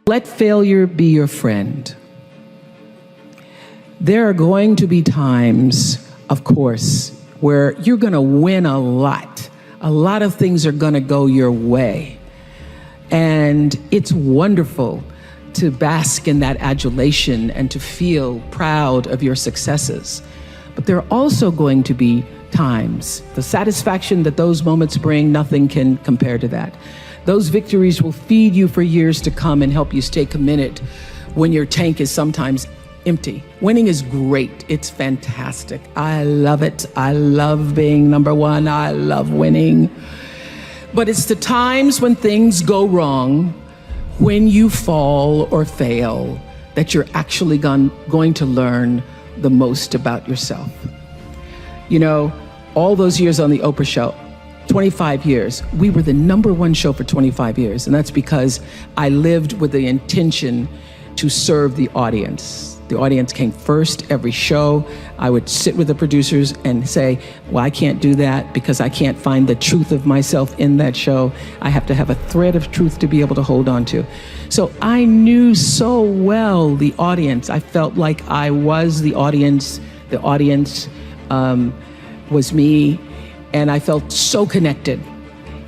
Let failure be your friend. There are going to be times, of course, where you're going to win a lot. A lot of things are going to go your way. And it's wonderful to bask in that adulation and to feel proud of your successes. But there are also going to be times, the satisfaction that those moments bring, nothing can compare to that. Those victories will feed you for years to come and help you stay committed when your tank is sometimes empty. Winning is great. It's fantastic. I love it. I love being number one. I love winning. But it's the times when things go wrong, when you fall or fail, that you're actually going to learn the most about yourself. You know, all those years on the Oprah show, 25 years, we were the #1 show for 25 years. And that's because I lived with the intention to serve the audience. The audience came first every show. I would sit with the producers and say, well, I can't do that because I can't find the truth of myself in that show. I have to have a thread of truth to be able to hold on to. So I knew so well the audience. I felt like I was the audience. The audience was me, and I felt so connected.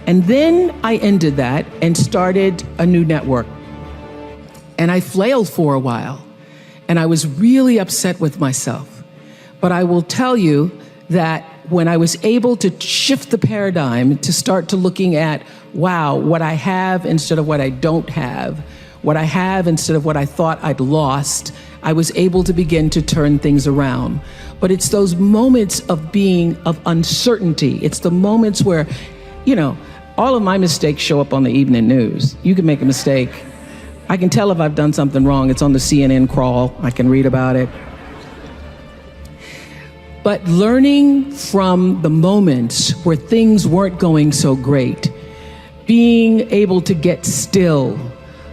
And then I ended that and started a new network. And I flailed for a while. And I was really upset with myself. But I will tell you that when I was able to shift the paradigm to start to looking at, wow, what I have instead of what I don't have, what I have instead of what I thought I'd lost, I was able to begin to turn things around. But it's those moments of being of uncertainty. It's the moments where, you know, all of my mistakes show up on the evening news. You can make a mistake. I can tell if I've done something wrong. It's on the CNN crawl. I can read about it. But learning from the moments where things weren't going so great, being able to get still,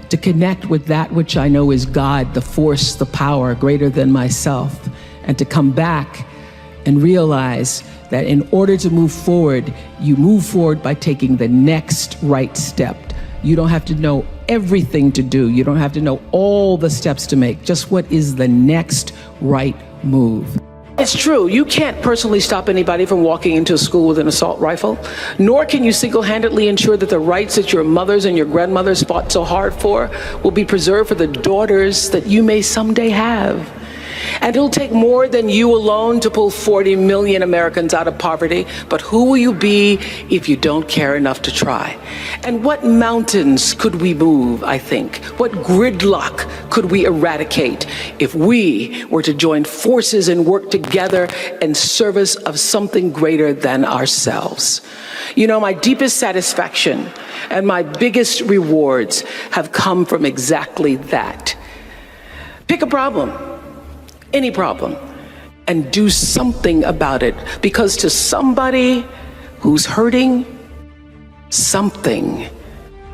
to connect with that which I know is God, the force, the power greater than myself, and to come back and realize that in order to move forward, you move forward by taking the next right step. You don't have to know everything to do. You don't have to know all the steps to make. Just what is the next right move. It's true, you can't personally stop anybody from walking into a school with an assault rifle, nor can you single-handedly ensure that the rights that your mothers and your grandmothers fought so hard for will be preserved for the daughters that you may someday have. And it'll take more than you alone to pull 40 million Americans out of poverty. But who will you be if you don't care enough to try? And what mountains could we move, I think? What gridlock could we eradicate if we were to join forces and work together in service of something greater than ourselves? You know, my deepest satisfaction and my biggest rewards have come from exactly that. Pick a problem. Any problem, and do something about it, because to somebody who's hurting, something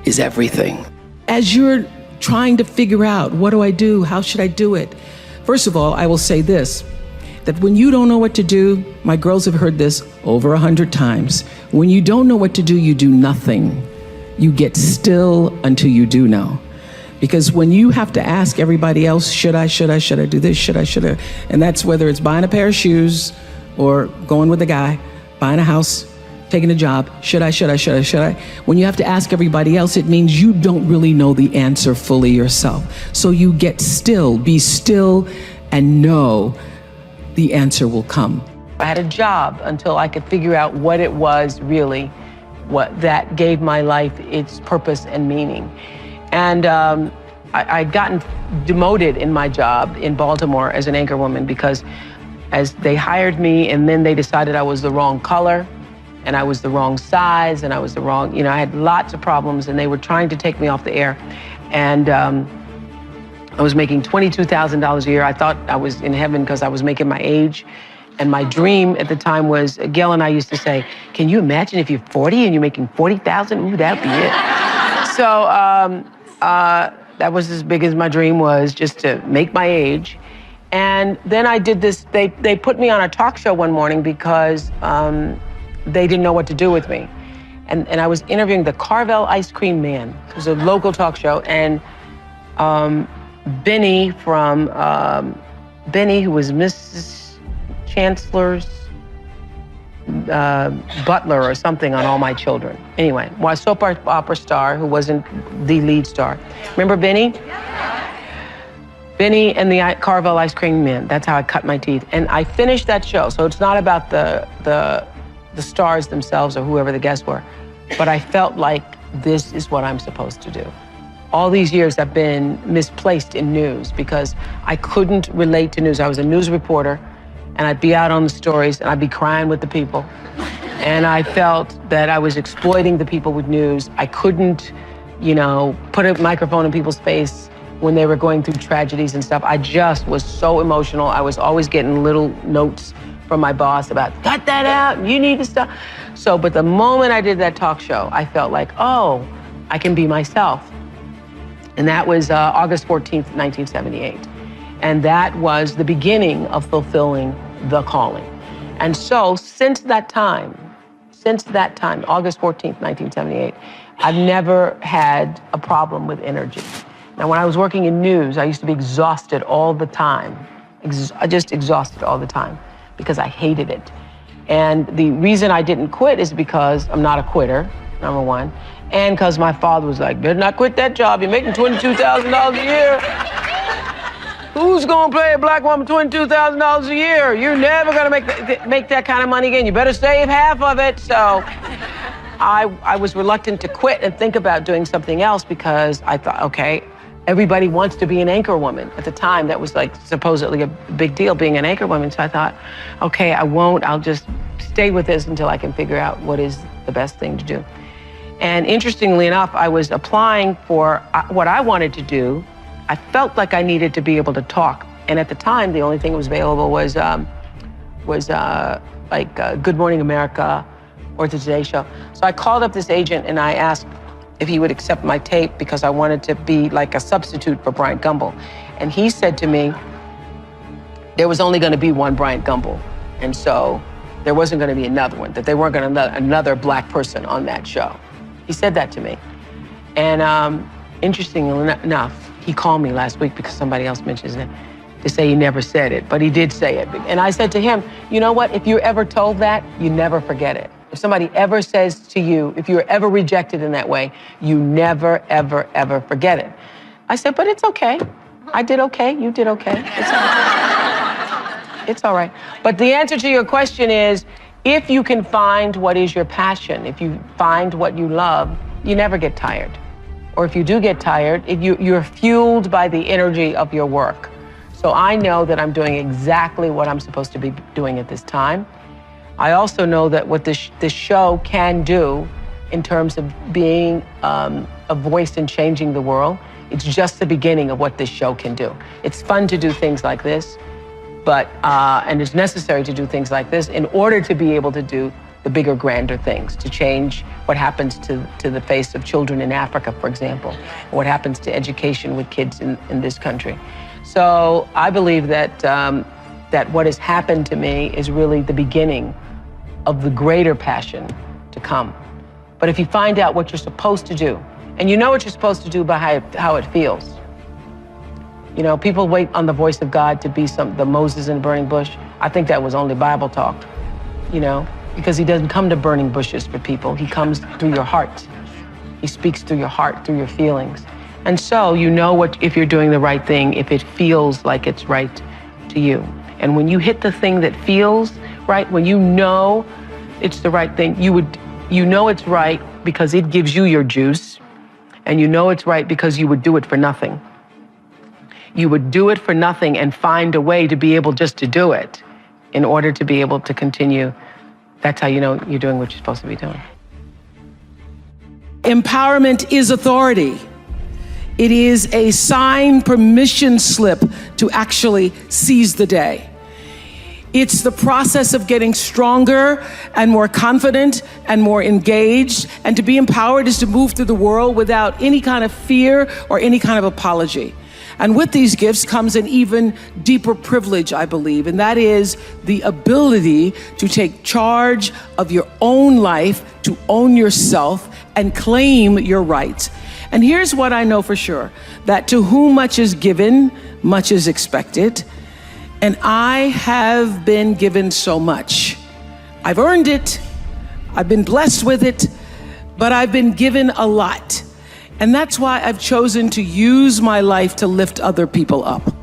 is everything. As you're trying to figure out, what do I do? How should I do it? First of all, I will say this, that when you don't know what to do, my girls have heard this over 100 times. When you don't know what to do, you do nothing. You get still until you do know. Because when you have to ask everybody else, should I do this, should I, and that's whether it's buying a pair of shoes or going with a guy, buying a house, taking a job, should I? When you have to ask everybody else, it means you don't really know the answer fully yourself. So you get still, be still, and know the answer will come. I had a job until I could figure out what it was really, what that gave my life its purpose and meaning. And I'd gotten demoted in my job in Baltimore as an anchor woman because as they hired me and then they decided I was the wrong color and I was the wrong size and I was the wrong, you know, I had lots of problems and they were trying to take me off the air. And I was making $22,000 a year. I thought I was in heaven because I was making my age. And my dream at the time was, Gail and I used to say, can you imagine if you're 40 and you're making 40,000? Ooh, that'd be it. So, that was as big as my dream was, just to make my age. And then I did this, they put me on a talk show one morning because they didn't know what to do with me. And I was interviewing the Carvel Ice Cream Man. It was a local talk show, and Benny from, Benny, who was Mrs. Chancellor's butler or something on All My Children. Anyway, a soap opera star who wasn't the lead star. Remember Benny? Benny and the Carvel Ice Cream Man. That's how I cut my teeth. And I finished that show. So it's not about the stars themselves or whoever the guests were, but I felt like this is what I'm supposed to do. All these years I've been misplaced in news because I couldn't relate to news. I was a news reporter, and I'd be out on the stories, and I'd be crying with the people. And I felt that I was exploiting the people with news. I couldn't, put a microphone in people's face when they were going through tragedies and stuff. I just was so emotional. I was always getting little notes from my boss about, cut that out, you need to stop. So, but the moment I did that talk show, I felt like, oh, I can be myself. And that was August 14th, 1978. And that was the beginning of fulfilling the calling. And so since that time, August 14th, 1978, I've never had a problem with energy. Now, when I was working in news, I used to be exhausted all the time. Just exhausted all the time because I hated it. And the reason I didn't quit is because I'm not a quitter, number one. And because my father was like, better not quit that job. You're making $22,000 a year. Who's gonna pay a black woman $22,000 a year? You're never gonna make that kind of money again. You better save half of it. So I was reluctant to quit and think about doing something else because I thought, okay, everybody wants to be an anchor woman. At the time, that was like supposedly a big deal, being an anchor woman. So I thought, okay, I'll just stay with this until I can figure out what is the best thing to do. And interestingly enough, I was applying for what I wanted to do. I felt like I needed to be able to talk. And at the time, the only thing that was available was Good Morning America or the Today Show. So I called up this agent and I asked if he would accept my tape because I wanted to be like a substitute for Bryant Gumbel. And he said to me, there was only gonna be one Bryant Gumbel. And so there wasn't gonna be another one, that they weren't gonna another black person on that show. He said that to me. And interestingly enough, he called me last week because somebody else mentioned it to say he never said it, but he did say it. And I said to him, you know what? If you're ever told that, you never forget it. If somebody ever says to you, if you're ever rejected in that way, you never, ever, ever forget it. I said, but it's okay. I did okay, you did okay. It's all right. It's all right. But the answer to your question is, if you can find what is your passion, if you find what you love, you never get tired. Or if you do get tired, you're fueled by the energy of your work. So I know that I'm doing exactly what I'm supposed to be doing at this time. I also know that what this show can do in terms of being a voice in changing the world, it's just the beginning of what this show can do. It's fun to do things like this, but and it's necessary to do things like this in order to be able to do the bigger, grander things, to change what happens to the face of children in Africa, for example, or what happens to education with kids in this country. So I believe that that what has happened to me is really the beginning of the greater passion to come. But if you find out what you're supposed to do, and you know what you're supposed to do by how it feels. You know, people wait on the voice of God to be the Moses in the burning bush. I think that was only Bible talk, you know, because he doesn't come to burning bushes for people. He comes through your heart. He speaks through your heart, through your feelings. And so you know if you're doing the right thing, if it feels like it's right to you. And when you hit the thing that feels right, when you know it's the right thing, you know it's right because it gives you your juice, and you know it's right because you would do it for nothing. You would do it for nothing and find a way to be able just to do it in order to be able to continue. That's how you know you're doing what you're supposed to be doing. Empowerment is authority. It is a signed permission slip to actually seize the day. It's the process of getting stronger and more confident and more engaged. And to be empowered is to move through the world without any kind of fear or any kind of apology. And with these gifts comes an even deeper privilege, I believe, and that is the ability to take charge of your own life, to own yourself, and claim your rights. And here's what I know for sure, that to whom much is given, much is expected. And I have been given so much. I've earned it, I've been blessed with it, but I've been given a lot. And that's why I've chosen to use my life to lift other people up.